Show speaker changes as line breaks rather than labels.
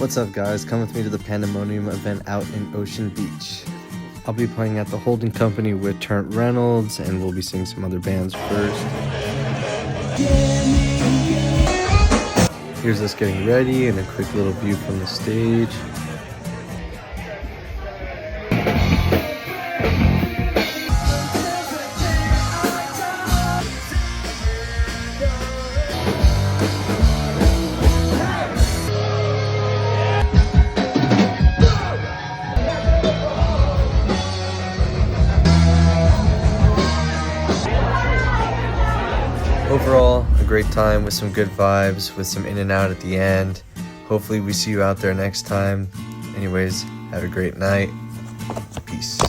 What's up guys, come with me to the Pandemonium event out in Ocean Beach. I'll be playing at the Holden Company with Trent Reynolds, and we'll be seeing some other bands first. Here's us getting ready and a quick little view from the stage. Overall, a great time with some good vibes, with some in and out at the end. Hopefully we see you out there next time. Anyways, have a great night. Peace.